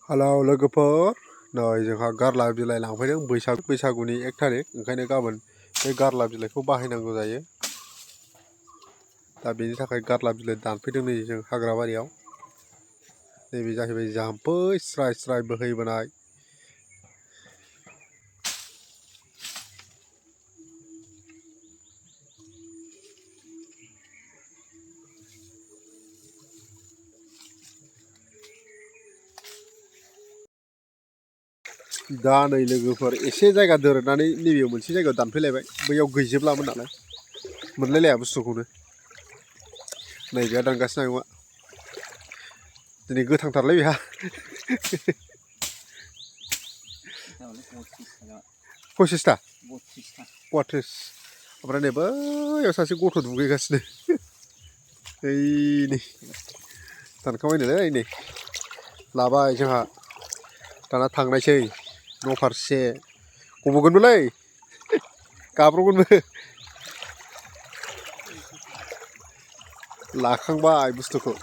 Hello लोगोफोर नै जोंहा गारला बिलाइ लांफैदों बैसागुनि 1 तारिख ओंखायनो गाबोन बे गारला बिलाइखौ बाहायनांगौ जायो। दा बेनि थाखाय गारला बिलाइ दानफैदों नै जों हाग्राबारियाव। नैबे जाहैबाय जाम्फै स्राय स्राय बोहैबोनाय। दा नै लोगोफोर एसे जायगा दोरोदनानै नैबेयाव मोनसे जायगायाव दानफैलायबाय। बैयाव गैजोबलामोन नालाय मोनलायलाया बुस्थुखौनो। नैबेहा दानगासिनो आयंआ दिनै गोथांथारलै बेहा। पसिसथा 32 ओमफ्राय नै बैयाव सासे गथ' दुगैगासिनो। नै दानखांबायनोलै नै लाबाय जोंहा दाना थांनायसै न' फारसे। गबगोनबोलै गाब्र'गोनबो। लाखांबाय बुस्थुखौ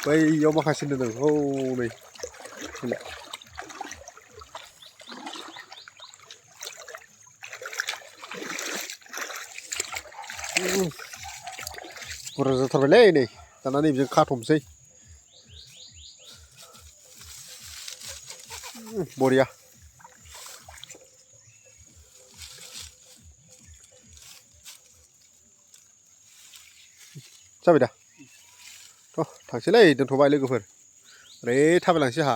बैयाव माखासे दोनदों हनै बुरजा जाथारबायलै नै दाना नैबेजों खाथ'मसै। बरिया जाबाय दा थ' थांसैलै दोनथ'बाय लोगोफोर ओरै थाबायलांसै आंहा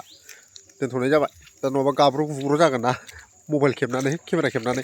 दोनथ'नाय जाबाय दा नङाबा गाब्र' गुब्र' जागोन ना मबाइल खेबनानै केमेरा खेबनानै।